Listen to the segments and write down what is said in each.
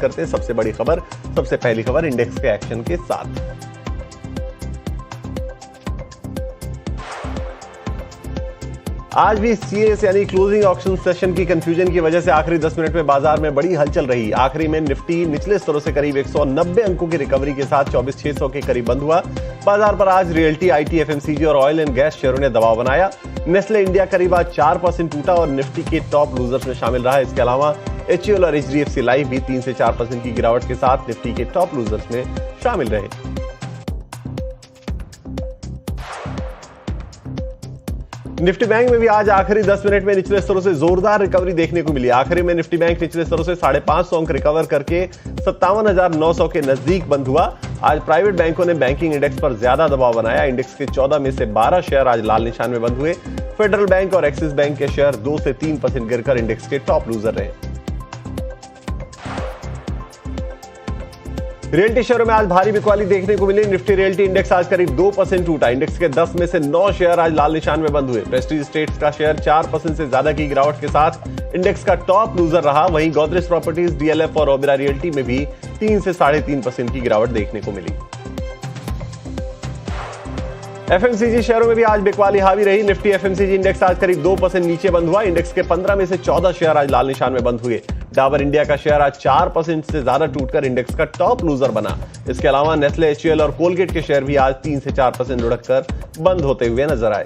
करते हैं सबसे बड़ी खबर, सबसे पहली खबर इंडेक्स के एक्शन के साथ। आज भी सीएस यानी क्लोजिंग ऑक्शन सेशन की कंफ्यूजन की वजह से आखिरी 10 मिनट में बाजार में बड़ी हलचल रही। आखिरी में निफ्टी निचले स्तरों से करीब 190 अंकों की रिकवरी के साथ 24,600 के करीब बंद हुआ। बाजार पर आज रियल्टी, आईटी, एफएमसीजी और ऑयल एंड गैस शेयरों ने दबाव बनाया। नेस्ले इंडिया करीब आज 4% टूटा और निफ्टी के टॉप लूजर्स में शामिल रहा। इसके अलावा एचयूएल और एचडीएफसी लाइफ भी 3 से 4% की गिरावट के साथ निफ्टी के टॉप लूजर्स में शामिल रहे। निफ्टी बैंक में भी आज आखिरी 10 मिनट में निचले स्तरों से जोरदार रिकवरी देखने को मिली। आखिरी में निफ्टी बैंक निचले स्तरों से 550 अंक रिकवर करके 57,900 के नजदीक बंद हुआ। आज प्राइवेट बैंकों ने बैंकिंग इंडेक्स पर ज्यादा दबाव बनाया। इंडेक्स के 14 में से 12 शेयर आज लाल निशान में बंद हुए। फेडरल बैंक और एक्सिस बैंक के शेयर 2 से 3% गिरकर इंडेक्स के टॉप लूजर रहे। रियल्टी शेयरों में आज भारी बिकवाली देखने को मिली। निफ्टी रियल्टी इंडेक्स आज करीब 2% टूटा। इंडेक्स के 10 में से 9 शेयर आज लाल निशान में बंद हुए। प्रेस्टीज एस्टेट्स का शेयर 4% से ज्यादा की गिरावट के साथ इंडेक्स का टॉप लूजर रहा। वहीं गोदरेज प्रॉपर्टीज, डीएलएफ और ओबेरॉय रियल्टी में भी 3 से 3.5% की गिरावट देखने को मिली। एफएमसीजी शेयरों में भी आज बिकवाली हावी रही। निफ्टी एफएमसीजी इंडेक्स आज करीब 2% नीचे बंद हुआ। इंडेक्स के 15 में से 14 शेयर आज लाल निशान में बंद हुए। डाबर इंडिया का शेयर आज 4% से ज्यादा टूटकर इंडेक्स का टॉप लूजर बना। इसके अलावा नेस्ले, एचयूएल और कोलगेट के शेयर भी आज 3 से 4% लुढ़ककर बंद होते हुए नजर आए।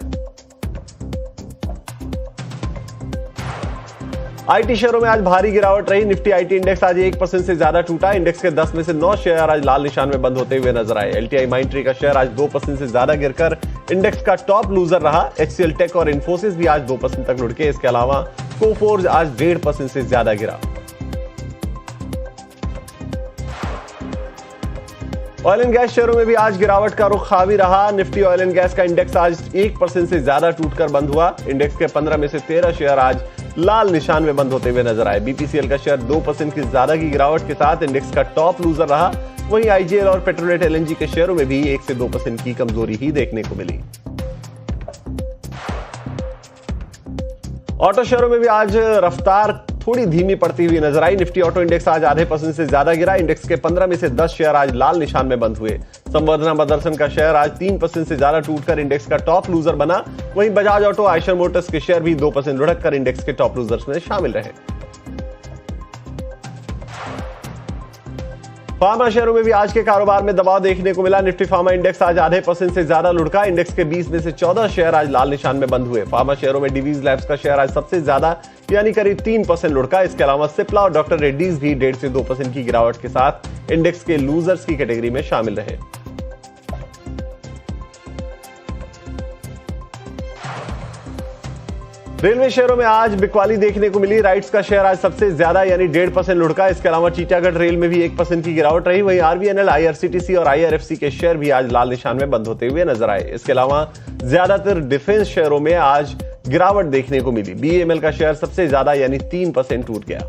आईटी शेयरों में आज भारी गिरावट रही। निफ्टी आईटी इंडेक्स आज 1% से ज्यादा टूटा। इंडेक्स के 10 में से 9 शेयर आज लाल निशान में बंद होते हुए नजर आए। एलटीआई माइंडट्री का शेयर आज 2% से ज्यादा गिरकर इंडेक्स का टॉप लूजर रहा। एचसीएल टेक और इन्फोसिस भी आज 2% तक लुढ़के। इसके अलावा कोफोर्ज आज 1.5% से ज्यादा गिरा। ऑयल एंड गैस शेयरों में भी आज गिरावट का रुख हावी रहा। निफ्टी ऑयल एंड गैस का इंडेक्स आज 1% से ज्यादा टूटकर बंद हुआ। इंडेक्स के 15 में से 13 शेयर आज लाल निशान में बंद होते हुए नजर आए। बीपीसीएल का शेयर 2% की ज्यादा की गिरावट के साथ इंडेक्स का टॉप लूजर रहा। वहीं आईजीएल और पेट्रोनेट एलएनजी के शेयरों में भी 1 से 2% की कमजोरी ही देखने को मिली। ऑटो शेयरों में भी आज रफ्तार थोड़ी धीमी पड़ती हुई नजर आई। निफ्टी ऑटो इंडेक्स आज 0.5% से ज्यादा गिरा। इंडेक्स के 15 में से 10 शेयर आज लाल निशान में बंद हुए। संवर्धना मदरसन का शेयर आज 3% से ज्यादा टूटकर इंडेक्स का टॉप लूजर बना। वहीं बजाज ऑटो, आयशर मोटर्स के शेयर भी 2% लुढ़ककर इंडेक्स के टॉप लूजर्स में शामिल रहे। फार्मा शेयरों में भी आज के कारोबार में दबाव देखने को मिला। निफ्टी फार्मा इंडेक्स आज 0.5% से ज्यादा लुढ़का। इंडेक्स के 20 में से 14 शेयर आज लाल निशान में बंद हुए। फार्मा शेयरों में डिवीज लैब्स का शेयर आज सबसे ज्यादा यानी करीब 3% लुढ़का। इसके अलावा सिप्ला और डॉक्टर रेड्डीज भी 1.5 से 2% की गिरावट के साथ इंडेक्स के लूजर्स की कैटेगरी में शामिल रहे। रेलवे शेयरों में आज बिकवाली देखने को मिली। राइट्स का शेयर आज सबसे ज्यादा यानी 1.5% लुढ़का। इसके अलावा टीटागढ़ रेल में भी 1% की गिरावट रही। वहीं आरबीएनएल, आईआरसीटीसी और आईआरएफसी के शेयर भी आज लाल निशान में बंद होते हुए नजर आए। इसके अलावा ज्यादातर डिफेंस शेयरों में आज गिरावट देखने को मिली। बीएमएल का शेयर सबसे ज्यादा यानी 3% टूट गया।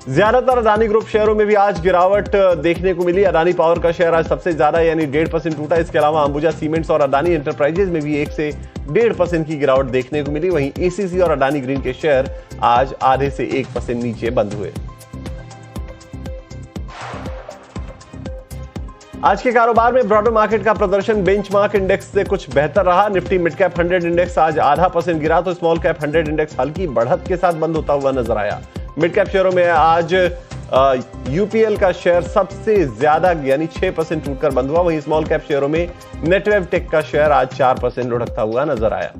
ज्यादातर अदानी ग्रुप शेयरों में भी आज गिरावट देखने को मिली। अदानी पावर का शेयर आज सबसे ज्यादा यानी 1.5% टूटा। इसके अलावा अंबुजा सीमेंट्स और अदानी एंटरप्राइजेज में भी 1 से 1.5% की गिरावट देखने को मिली। वहीं एसीसी और अदानी ग्रीन के शेयर आज आधे से 1% नीचे बंद हुए। आज के कारोबार में ब्रॉडर मार्केट का प्रदर्शन बेंचमार्क इंडेक्स से कुछ बेहतर रहा। निफ्टी मिड कैप 100 इंडेक्स आज 0.5% गिरा तो स्मॉल कैप 100 इंडेक्स हल्की बढ़त के साथ बंद होता हुआ नजर आया। मिड कैप शेयरों में आज यूपीएल का शेयर सबसे ज्यादा यानी 6% टूटकर बंद हुआ। वहीं स्मॉल कैप शेयरों में नेटवेव टेक का शेयर आज 4% लुढ़कता हुआ नजर आया।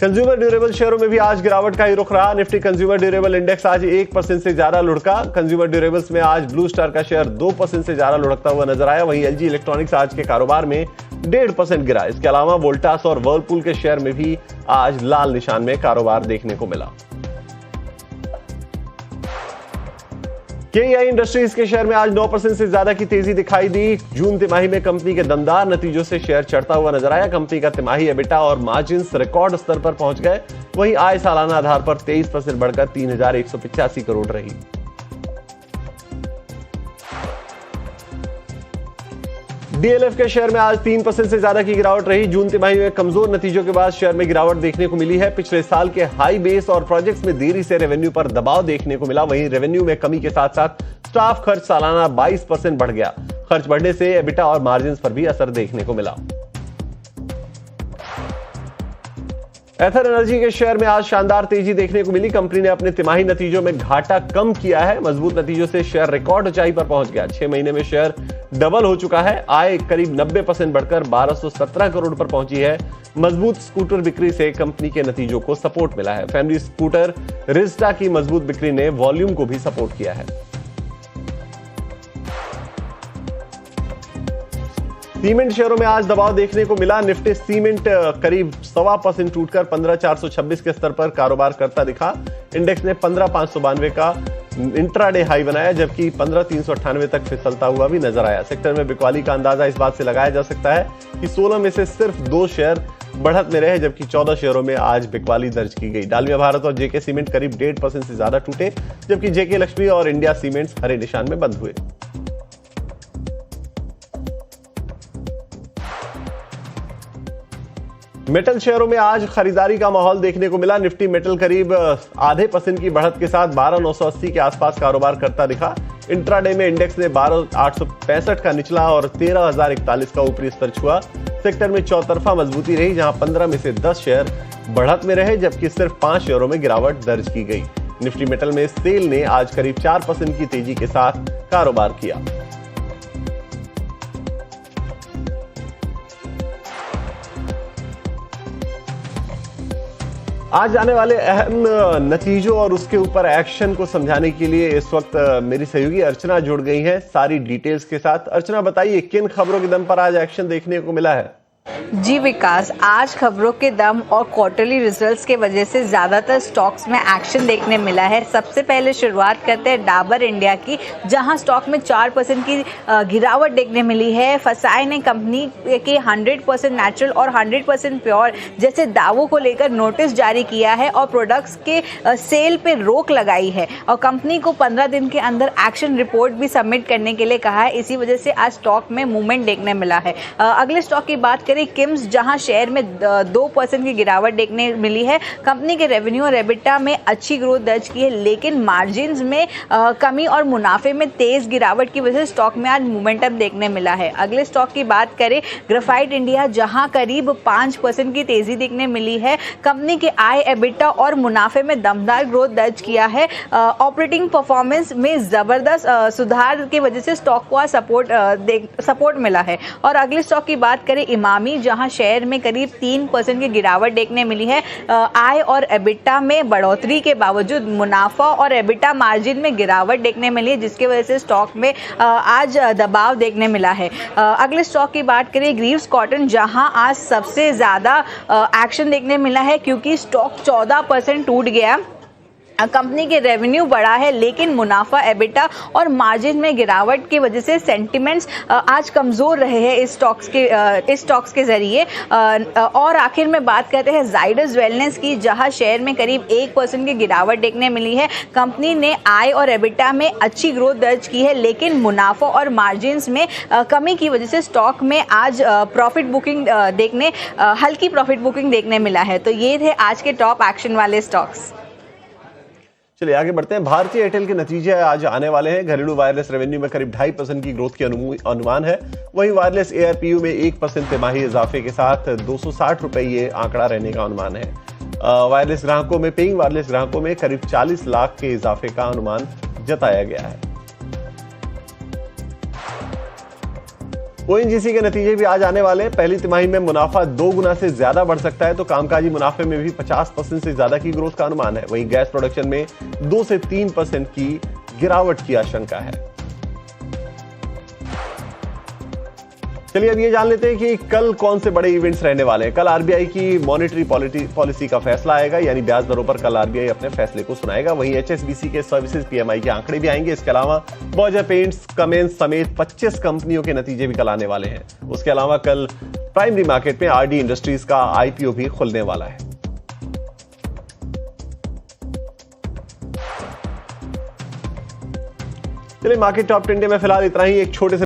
कंज्यूमर ड्यूरेबल शेयरों में भी आज गिरावट का ही रुख रहा। निफ्टी कंज्यूमर ड्यूरेबल इंडेक्स आज 1% से ज्यादा लुढ़का। कंज्यूमर ड्यूरेबल्स में आज ब्लू स्टार का शेयर 2% से ज्यादा लुढ़कता हुआ नजर आया। वहीं एलजी इलेक्ट्रॉनिक्स आज के कारोबार में 1.5% गिरा। इसके अलावा वोल्टास और वर्लपूल के शेयर में भी आज लाल निशान में कारोबार देखने को मिला। केईआई इंडस्ट्रीज के शेयर में आज 9% से ज्यादा की तेजी दिखाई दी। जून तिमाही में कंपनी के दमदार नतीजों से शेयर चढ़ता हुआ नजर आया। कंपनी का तिमाही एबिटा और मार्जिन्स रिकॉर्ड स्तर पर पहुंच गए। वहीं आय सालाना आधार पर 23% बढ़कर 3,185 करोड़ रही। डीएलएफ के शेयर में आज 3% से ज्यादा की गिरावट रही। जून तिमाही में कमजोर नतीजों के बाद शेयर में गिरावट देखने को मिली है। पिछले साल के हाई बेस और प्रोजेक्ट्स में देरी से रेवेन्यू पर दबाव देखने को मिला। वहीं रेवेन्यू में कमी के साथ साथ स्टाफ खर्च सालाना 22% बढ़ गया। खर्च बढ़ने से एबिटा और मार्जिन पर भी असर देखने को मिला। एथर एनर्जी के शेयर में आज शानदार तेजी देखने को मिली। कंपनी ने अपने तिमाही नतीजों में घाटा कम किया है। मजबूत नतीजों से शेयर रिकॉर्ड ऊंचाई पर पहुंच गया। 6 महीने में शेयर डबल हो चुका है। आय करीब 90% बढ़कर 1217 करोड़ पर पहुंची है। मजबूत स्कूटर बिक्री से कंपनी के नतीजों को सपोर्ट मिला है। फैमिली स्कूटर रिस्टा की मजबूत बिक्री ने वॉल्यूम को भी सपोर्ट किया है। सीमेंट शेयरों में आज दबाव देखने को मिला। निफ्टी सीमेंट करीब 1.25% टूटकर 15,426 के स्तर पर कारोबार करता दिखा। इंडेक्स ने 15,592 का इंट्राडे हाई बनाया, जबकि 15,398 तक फिसलता हुआ भी नजर आया। सेक्टर में बिकवाली का अंदाजा इस बात से लगाया जा सकता है कि 16 में से सिर्फ 2 शेयर बढ़त में रहे, जबकि 14 शेयरों में आज बिकवाली दर्ज की गई। डालमिया भारत और जेके सीमेंट करीब 1.5% से ज्यादा टूटे, जबकि जेके लक्ष्मी और इंडिया सीमेंट्स हरे निशान में बंद हुए। मेटल शेयरों में आज खरीदारी का माहौल देखने को मिला। निफ्टी मेटल करीब 0.5% की बढ़त के साथ 12,980 के आसपास कारोबार करता दिखा। इंट्राडे में इंडेक्स ने 12,865 का निचला और 13,041 का ऊपरी स्तर छुआ। सेक्टर में चौतरफा मजबूती रही, जहां 15 में से 10 शेयर बढ़त में रहे, जबकि सिर्फ 5 शेयरों में गिरावट दर्ज की गई। निफ्टी मेटल में सेल ने आज करीब 4% की तेजी के साथ कारोबार किया। आज आने वाले अहम नतीजों और उसके ऊपर एक्शन को समझाने के लिए इस वक्त मेरी सहयोगी अर्चना जुड़ गई हैं सारी डिटेल्स के साथ। अर्चना, बताइए किन खबरों के दम पर आज एक्शन देखने को मिला है? जी विकास, आज खबरों के दम और क्वार्टरली रिजल्ट्स के वजह से ज़्यादातर स्टॉक्स में एक्शन देखने मिला है। सबसे पहले शुरुआत करते हैं डाबर इंडिया की, जहां स्टॉक में 4% की गिरावट देखने मिली है। फसाई ने कंपनी के 100% नेचुरल और 100% प्योर जैसे दावों को लेकर नोटिस जारी किया है और प्रोडक्ट्स के सेल पे रोक लगाई है और कंपनी को 15 दिन के अंदर एक्शन रिपोर्ट भी सबमिट करने के लिए कहा है। इसी वजह से आज स्टॉक में मूवमेंट देखने मिला है। अगले स्टॉक की बात करें किम्स, जहां शेयर में 2% की गिरावट देखने मिली है। कंपनी के रेवेन्यू और एबिटा में अच्छी ग्रोथ दर्ज की है, लेकिन मार्जिन्स में कमी और मुनाफे में तेज गिरावट की वजह से स्टॉक में आज मोमेंटम देखने मिला है। अगले स्टॉक की बात करें ग्रेफाइट इंडिया, जहां करीब 5% की तेजी देखने मिली है। कंपनी के आय, एबिटा और मुनाफे में दमदार ग्रोथ दर्ज किया है। ऑपरेटिंग परफॉर्मेंस में जबरदस्त सुधार की वजह से स्टॉक को सपोर्ट मिला है। और अगले स्टॉक की बात करें इमामी, जहां शेयर में करीब 3% की गिरावट देखने मिली है। आय और एबिटा में बढ़ोतरी के बावजूद मुनाफा और एबिटा मार्जिन में गिरावट देखने मिली है, जिसकी वजह से स्टॉक में आज दबाव देखने मिला है। अगले स्टॉक की बात करें ग्रीव्स कॉटन, जहां आज सबसे ज़्यादा एक्शन देखने मिला है क्योंकि स्टॉक 14% टूट गया। कंपनी के रेवेन्यू बढ़ा है, लेकिन मुनाफा, एबिटा और मार्जिन में गिरावट की वजह से सेंटिमेंट्स आज कमज़ोर रहे हैं इस स्टॉक्स के ज़रिए। और आखिर में बात करते हैं जाइडस वेलनेस की, जहां शेयर में करीब 1% की गिरावट देखने मिली है। कंपनी ने आय और एबिटा में अच्छी ग्रोथ दर्ज की है, लेकिन मुनाफा और मार्जिन्स में कमी की वजह से स्टॉक में आज हल्की प्रॉफिट बुकिंग देखने मिला है। तो ये थे आज के टॉप एक्शन वाले स्टॉक्स। चलिए आगे बढ़ते हैं। भारतीय एयरटेल के नतीजे आज आने वाले हैं। घरेलू वायरलेस रेवेन्यू में करीब 2.5% की ग्रोथ की अनुमान है। वहीं वायरलेस एआरपीयू में 1% तिमाही इजाफे के साथ 260 रुपए ये आंकड़ा रहने का अनुमान है। वायरलेस ग्राहकों में, पेइंग वायरलेस ग्राहकों में करीब 40 लाख के इजाफे का अनुमान जताया गया है। ओएनजीसी के नतीजे भी आज आने वाले हैं। पहली तिमाही में मुनाफा 2 गुना से ज्यादा बढ़ सकता है, तो कामकाजी मुनाफे में भी 50% से ज्यादा की ग्रोथ का अनुमान है। वहीं गैस प्रोडक्शन में 2 से 3% की गिरावट की आशंका है। चलिए अब ये जान लेते हैं कि कल कौन से बड़े इवेंट्स रहने वाले हैं। कल आरबीआई की मॉनेटरी पॉलिसी का फैसला आएगा, यानी ब्याज दरों पर कल आरबीआई अपने फैसले को सुनाएगा। वहीं एचएसबीसी के सर्विसेज पीएमआई के आंकड़े भी आएंगे। इसके अलावा बॉर्जर पेंट्स, कमेंस समेत 25 कंपनियों के नतीजे भी कल आने वाले हैं। उसके अलावा कल प्राइमरी मार्केट में आरडी इंडस्ट्रीज का आईपीओ भी खुलने वाला है। चलिए मार्केट टॉप 10 में फिलहाल इतना ही। एक छोटे से